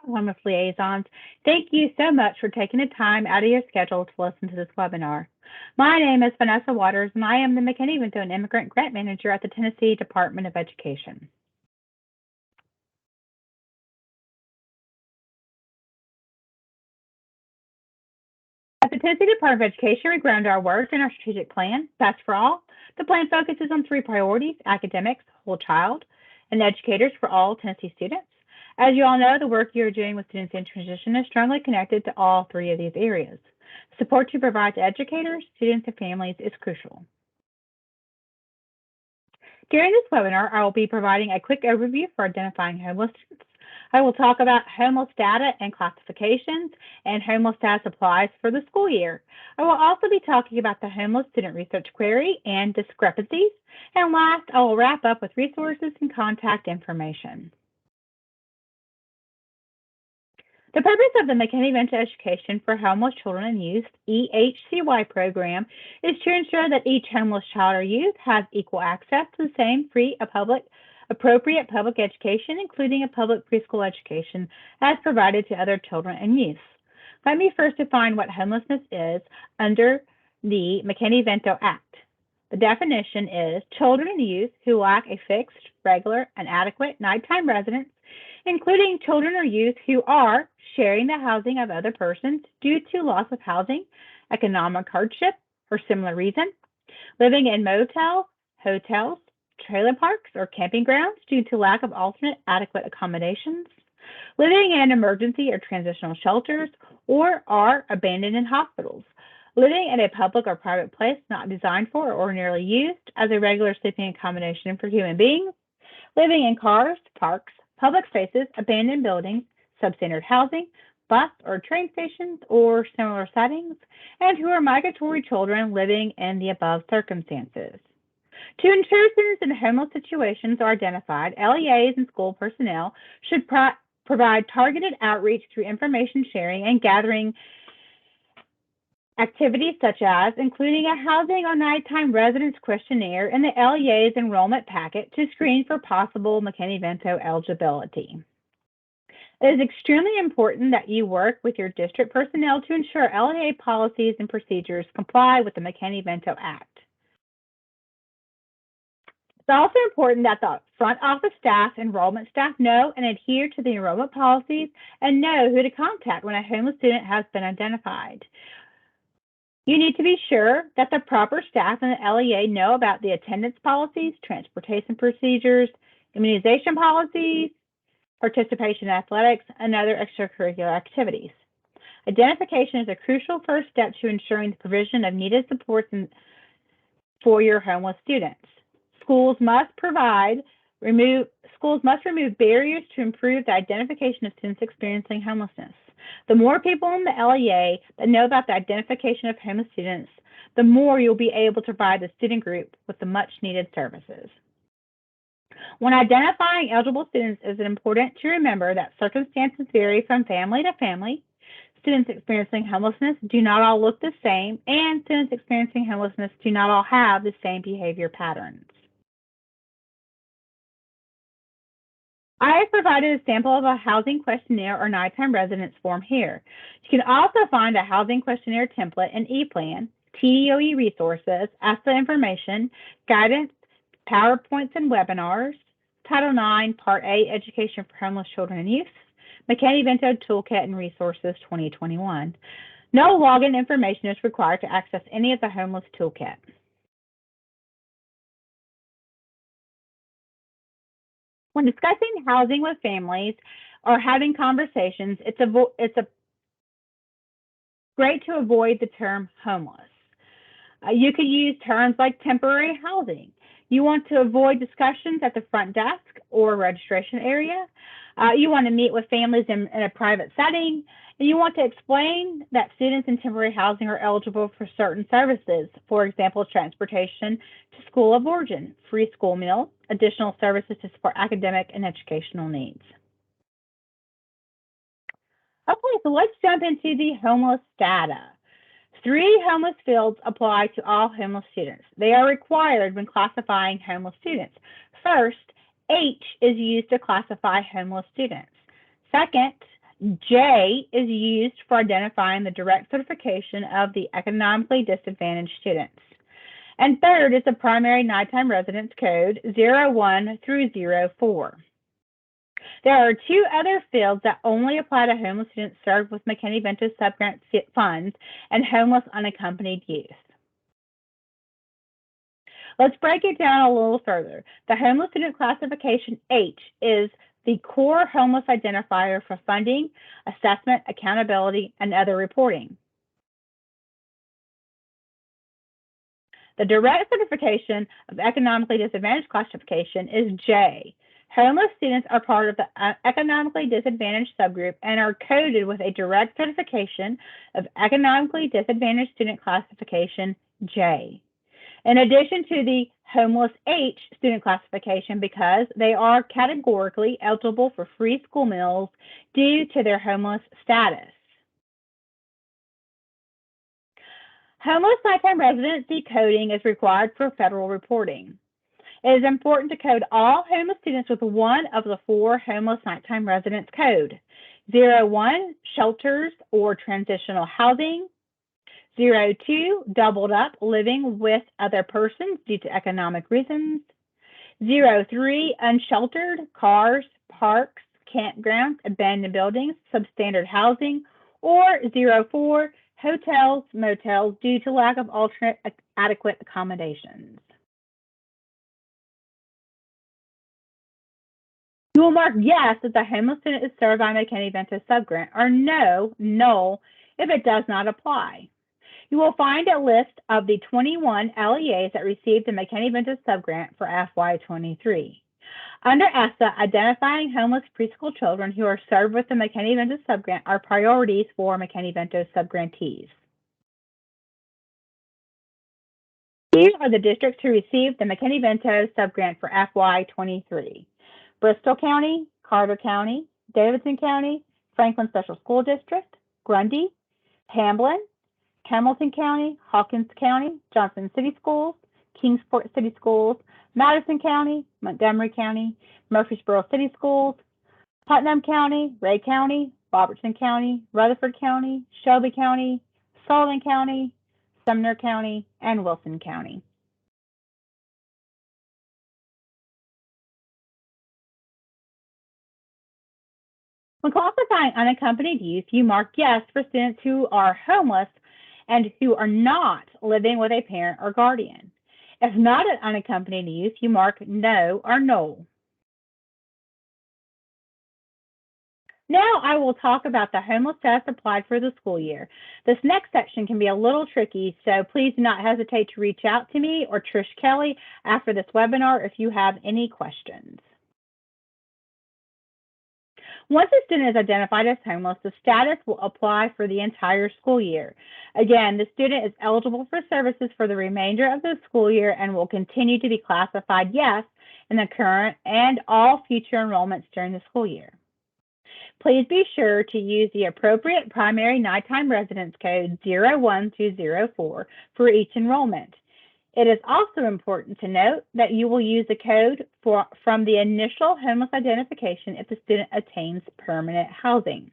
Homeless Liaisons. Thank you so much for taking the time out of your schedule to listen to this webinar. My name is Vanessa Waters, and I am the McKinney-Vento Immigrant Grant Manager at the Tennessee Department of Education. At the Tennessee Department of Education, we ground our work in our strategic plan, Best for All. The plan focuses on 3 priorities: academics, whole child, and educators for all Tennessee students. As you all know, the work you're doing with students in transition is strongly connected to all 3 of these areas. Support you provide to educators, students, and families is crucial. During this webinar, I will be providing a quick overview for identifying homeless students. I will talk about homeless data and classifications and homeless data supplies for the school year. I will also be talking about the homeless student research query and discrepancies. And last, I will wrap up with resources and contact information. The purpose of the McKinney-Vento Education for Homeless Children and Youth, EHCY program, is to ensure that each homeless child or youth has equal access to the same free, appropriate public education, including a public preschool education, as provided to other children and youth. Let me first define what homelessness is under the McKinney-Vento Act. The definition is children and youth who lack a fixed, regular, and adequate nighttime residence, including children or youth who are sharing the housing of other persons due to loss of housing, economic hardship, or similar reason, living in motels, hotels, trailer parks, or camping grounds due to lack of alternate adequate accommodations, living in emergency or transitional shelters, or are abandoned in hospitals, living in a public or private place not designed for or ordinarily used as a regular sleeping accommodation for human beings, living in cars, parks, public spaces, abandoned buildings, substandard housing, bus or train stations, or similar settings, and who are migratory children living in the above circumstances. To ensure students in homeless situations are identified, LEAs and school personnel should provide targeted outreach through information sharing and gathering activities such as including a housing or nighttime residence questionnaire in the LEA's enrollment packet to screen for possible McKinney-Vento eligibility. It is extremely important that you work with your district personnel to ensure LEA policies and procedures comply with the McKinney-Vento Act. It's also important that the front office staff, enrollment staff know and adhere to the enrollment policies and know who to contact when a homeless student has been identified. You need to be sure that the proper staff in the LEA know about the attendance policies, transportation procedures, immunization policies, participation in athletics, and other extracurricular activities. Identification is a crucial first step to ensuring the provision of needed supports for your homeless students. Schools must remove barriers to improve the identification of students experiencing homelessness. The more people in the LEA that know about the identification of homeless students, the more you'll be able to provide the student group with the much needed services. When identifying eligible students, it is important to remember that circumstances vary from family to family. Students experiencing homelessness do not all look the same, and students experiencing homelessness do not all have the same behavior patterns. I have provided a sample of a housing questionnaire or nighttime residence form here. You can also find a housing questionnaire template in ePlan, TDOE resources, ESSA information, guidance, PowerPoints and webinars, Title IX, Part A, Education for Homeless Children and Youth, McKinney-Vento Toolkit and Resources 2021. No login information is required to access any of the Homeless Toolkit. When discussing housing with families or having conversations, it's great to avoid the term homeless. You could use terms like temporary housing. You want to avoid discussions at the front desk or registration area. You want to meet with families in a private setting. And you want to explain that students in temporary housing are eligible for certain services, for example, transportation to school of origin, free school meals, additional services to support academic and educational needs. Okay, so let's jump into the homeless data. 3 homeless fields apply to all homeless students. They are required when classifying homeless students. First, H is used to classify homeless students. Second, J is used for identifying the direct certification of the economically disadvantaged students. And third is the primary nighttime residence code 01 through 04. There are two other fields that only apply to homeless students served with McKinney-Vento Subgrant funds and homeless unaccompanied youth. Let's break it down a little further. The homeless student classification H is the core homeless identifier for funding, assessment, accountability, and other reporting. The direct certification of economically disadvantaged classification is J. Homeless students are part of the economically disadvantaged subgroup and are coded with a direct certification of economically disadvantaged student classification J. In addition to the homeless H student classification, because they are categorically eligible for free school meals due to their homeless status. Homeless nighttime residency coding is required for federal reporting. It is important to code all homeless students with one of the four homeless nighttime residence code. 01, shelters or transitional housing. 02, doubled up, living with other persons due to economic reasons. 03, unsheltered, cars, parks, campgrounds, abandoned buildings, substandard housing. Or 04, hotels, motels due to lack of alternate adequate accommodations. You will mark yes if the homeless student is served by McKinney-Vento Subgrant, or no, null, if it does not apply. You will find a list of the 21 LEAs that received the McKinney-Vento Subgrant for FY23. Under ESSA, identifying homeless preschool children who are served with the McKinney-Vento Subgrant are priorities for McKinney-Vento Subgrantees. These are the districts who received the McKinney-Vento Subgrant for FY23. Bristol County, Carter County, Davidson County, Franklin Special School District, Grundy, Hamblin, Hamilton County, Hawkins County, Johnson City Schools, Kingsport City Schools, Madison County, Montgomery County, Murfreesboro City Schools, Putnam County, Ray County, Robertson County, Rutherford County, Shelby County, Sullivan County, Sumner County, and Wilson County. When classifying unaccompanied youth, you mark yes for students who are homeless and who are not living with a parent or guardian. If not an unaccompanied youth, you mark no or null. Now I will talk about the homeless status applied for the school year. This next section can be a little tricky, so please do not hesitate to reach out to me or Trish Kelly after this webinar if you have any questions. Once a student is identified as homeless, the status will apply for the entire school year. Again, the student is eligible for services for the remainder of the school year and will continue to be classified yes in the current and all future enrollments during the school year. Please be sure to use the appropriate primary nighttime residence code 01 through 04 for each enrollment. It is also important to note that you will use the code from the initial homeless identification if the student attains permanent housing.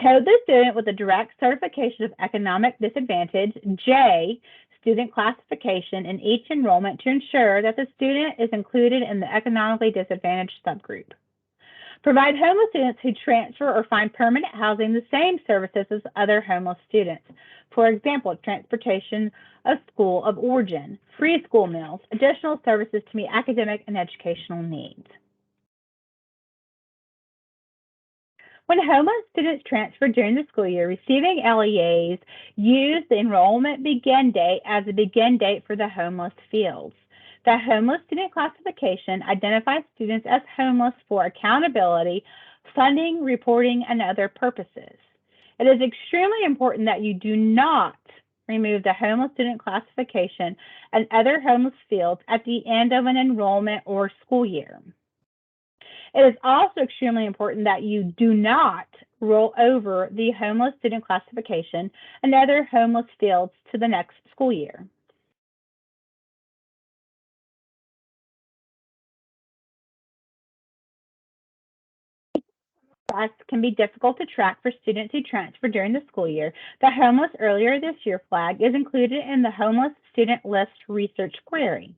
Code the student with a direct certification of economic disadvantage, J, student classification in each enrollment to ensure that the student is included in the economically disadvantaged subgroup. Provide homeless students who transfer or find permanent housing the same services as other homeless students. For example, transportation of school of origin, free school meals, additional services to meet academic and educational needs. When homeless students transfer during the school year, receiving LEAs use the enrollment begin date as the begin date for the homeless fields. The homeless student classification identifies students as homeless for accountability, funding, reporting, and other purposes. It is extremely important that you do not remove the homeless student classification and other homeless fields at the end of an enrollment or school year. It is also extremely important that you do not roll over the homeless student classification and other homeless fields to the next school year. Flags can be difficult to track for students who transfer during the school year. The homeless earlier this year flag is included in the homeless student list research query.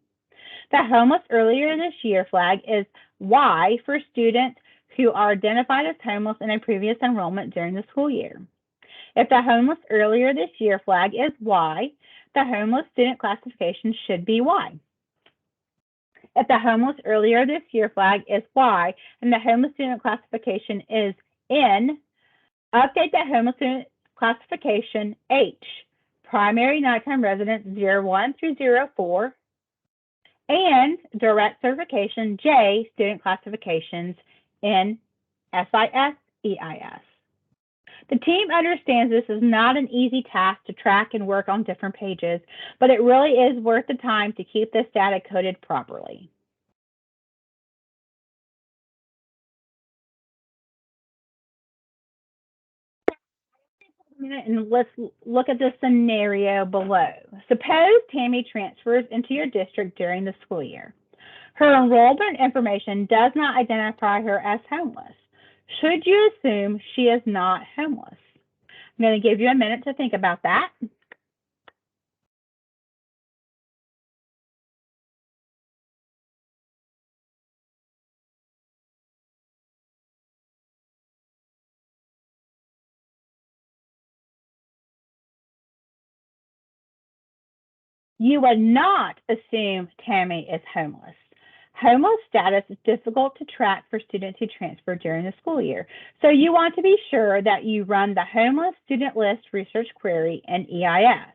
The homeless earlier this year flag is Y for students who are identified as homeless in a previous enrollment during the school year. If the homeless earlier this year flag is Y, the homeless student classification should be Y. If the homeless earlier this year flag is Y and the homeless student classification is N, update the homeless student classification H, primary nighttime residence 01 through 04, and direct certification J, student classifications in SIS, EIS. The team understands this is not an easy task to track and work on different pages, but it really is worth the time to keep this data coded properly. And let's look at the scenario below. Suppose Tammy transfers into your district during the school year. Her enrollment information does not identify her as homeless. Should you assume she is not homeless? I'm going to give you a minute to think about that. You would not assume Tammy is homeless. Homeless status is difficult to track for students who transfer during the school year. So you want to be sure that you run the homeless student list research query in EIS.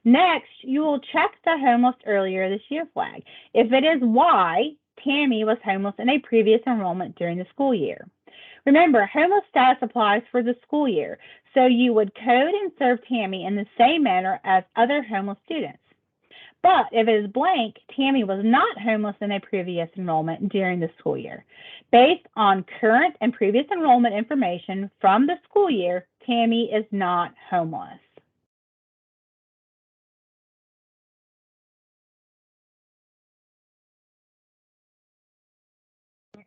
Next, you will check the homeless earlier this year flag. If it is Y, Tammy was homeless in a previous enrollment during the school year. Remember, homeless status applies for the school year, so you would code and serve Tammy in the same manner as other homeless students. But if it is blank, Tammy was not homeless in a previous enrollment during the school year. Based on current and previous enrollment information from the school year, Tammy is not homeless.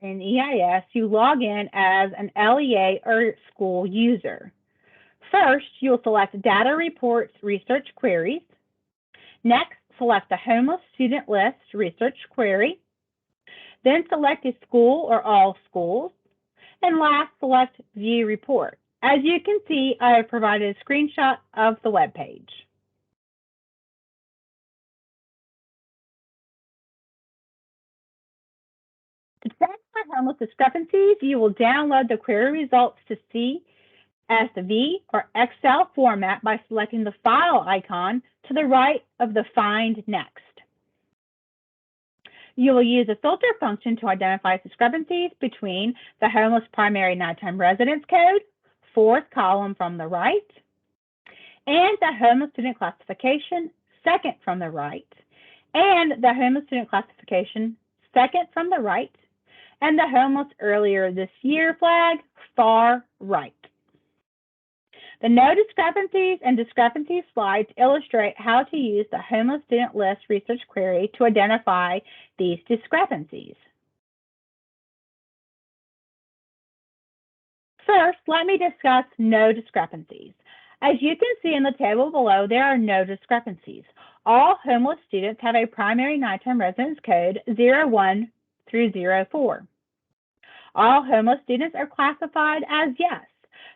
In EIS, you log in as an LEA or school user. First, you'll select Data Reports Research Queries. Next, select the Homeless Student List Research Query. Then select a school or all schools. And last, select View Report. As you can see, I have provided a screenshot of the web page. To check for homeless discrepancies, you will download the query results to CSV or Excel format by selecting the file icon to the right of the Find Next. You will use a filter function to identify discrepancies between the homeless primary nighttime residence code, fourth column from the right, and the homeless student classification, second from the right, and the homeless student classification, second from the right, and the homeless earlier this year flag, far right. The No Discrepancies and Discrepancies slides illustrate how to use the Homeless Student List research query to identify these discrepancies. First, let me discuss no discrepancies. As you can see in the table below, there are no discrepancies. All homeless students have a primary nighttime residence code 01 through 04. All homeless students are classified as yes.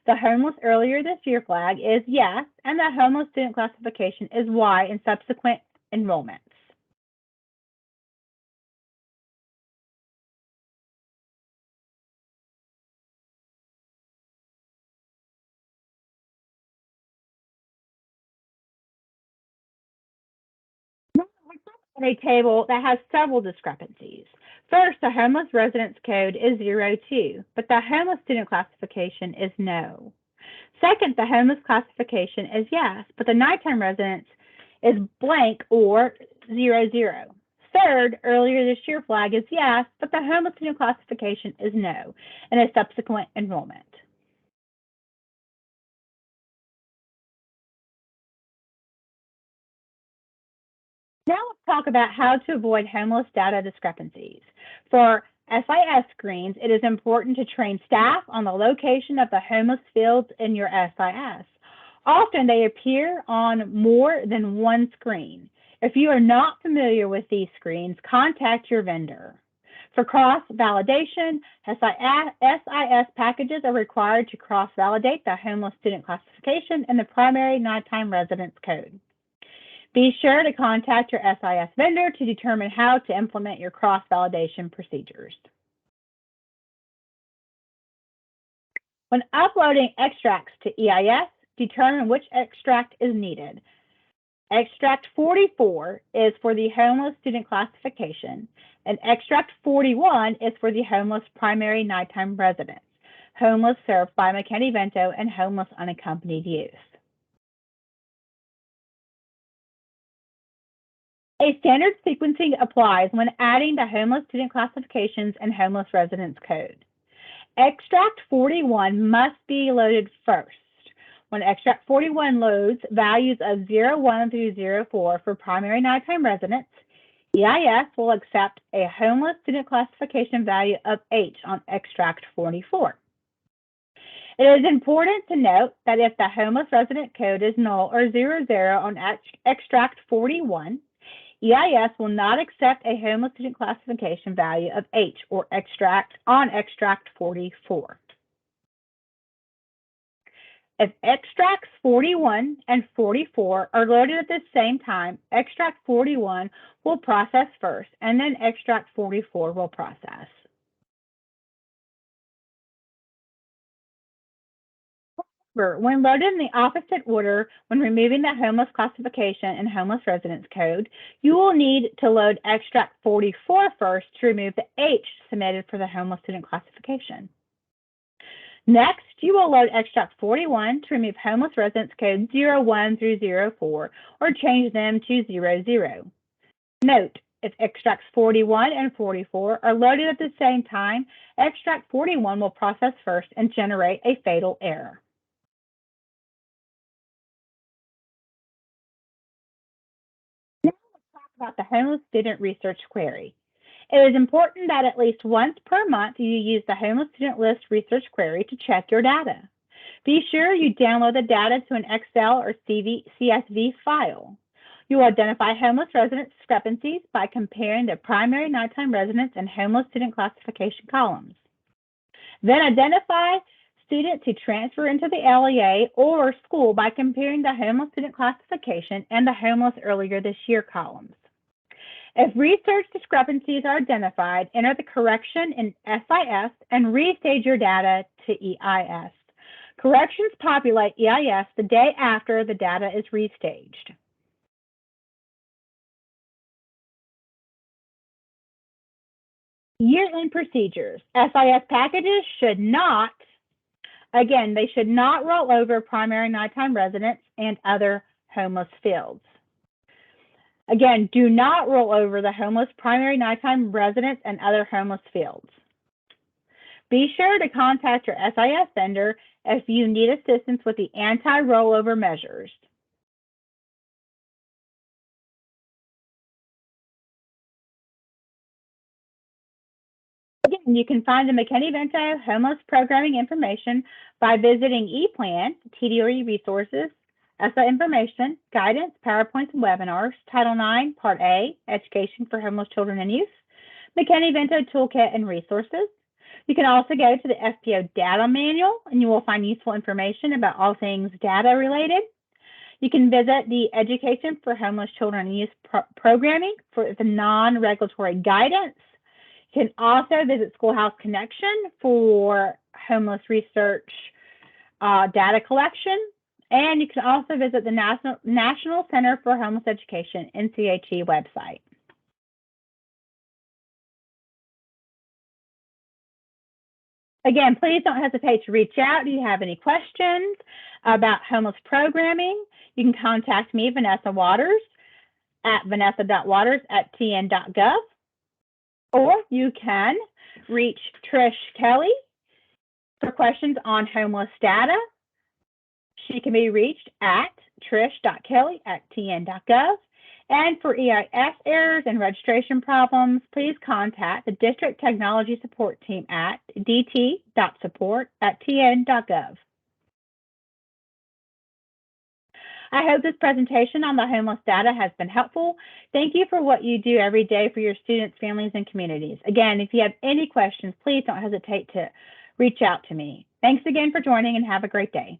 The homeless earlier this year flag is yes, and the homeless student classification is Y in subsequent enrollments. In a table that has several discrepancies. First, the homeless residence code is 02, but the homeless student classification is no. Second, the homeless classification is yes, but the nighttime residence is blank or 00. Third, earlier this year flag is yes, but the homeless student classification is no in a subsequent enrollment. Now let's talk about how to avoid homeless data discrepancies. For SIS screens, it is important to train staff on the location of the homeless fields in your SIS. Often they appear on more than one screen. If you are not familiar with these screens, contact your vendor. For cross-validation, SIS packages are required to cross-validate the homeless student classification in the primary nighttime residence code. Be sure to contact your SIS vendor to determine how to implement your cross-validation procedures. When uploading extracts to EIS, determine which extract is needed. Extract 44 is for the homeless student classification, and Extract 41 is for the homeless primary nighttime residence, homeless served by McKinney-Vento, and homeless unaccompanied youth. A standard sequencing applies when adding the homeless student classifications and homeless residence code. Extract 41 must be loaded first. When Extract 41 loads values of 01 through 04 for primary nighttime residents, EIS will accept a homeless student classification value of H on Extract 44. It is important to note that if the homeless resident code is null or 00 on Extract 41, EIS will not accept a homeless student classification value of H or Extract 44. If Extracts 41 and 44 are loaded at the same time, Extract 41 will process first, and then Extract 44 will process. When loaded in the opposite order, when removing the homeless classification and homeless residence code, you will need to load Extract 44 first to remove the H submitted for the homeless student classification. Next, you will load Extract 41 to remove homeless residence code 01 through 04 or change them to 00. Note, if Extracts 41 and 44 are loaded at the same time, Extract 41 will process first and generate a fatal error. Now let's talk about the homeless student research query. It is important that at least once per month you use the homeless student list research query to check your data. Be sure you download the data to an Excel or CSV file. You will identify homeless resident discrepancies by comparing the primary nighttime residence and homeless student classification columns. Then identify students who transfer into the LEA or school by comparing the homeless student classification and the homeless earlier this year columns. If research discrepancies are identified, enter the correction in SIS and restage your data to EIS. Corrections populate EIS the day after the data is restaged. Year-end procedures. SIS packages should not, again, they should not roll over primary nighttime residents and other homeless fields. Again, do not roll over the homeless primary nighttime residents and other homeless fields. Be sure to contact your SIS vendor if you need assistance with the anti-rollover measures. Again, you can find the McKinney-Vento homeless programming information by visiting ePlan, TDRE resources, ESSA information, guidance, PowerPoints, and webinars, Title IX, Part A, Education for Homeless Children and Youth, McKinney-Vento Toolkit and Resources. You can also go to the FPO Data Manual, and you will find useful information about all things data related. You can visit the Education for Homeless Children and Youth programming for the non-regulatory guidance. You can also visit Schoolhouse Connection for homeless research data collection. And you can also visit the National Center for Homeless Education, NCHE website. Again, please don't hesitate to reach out if you have any questions about homeless programming. You can contact me, Vanessa Waters, at vanessa.waters@tn.gov, or you can reach Trish Kelly for questions on homeless data. She can be reached at trish.kelly@tn.gov. And for EIS errors and registration problems, please contact the District Technology Support Team at dt.support@tn.gov. I hope this presentation on the homeless data has been helpful. Thank you for what you do every day for your students, families, and communities. Again, if you have any questions, please don't hesitate to reach out to me. Thanks again for joining and have a great day.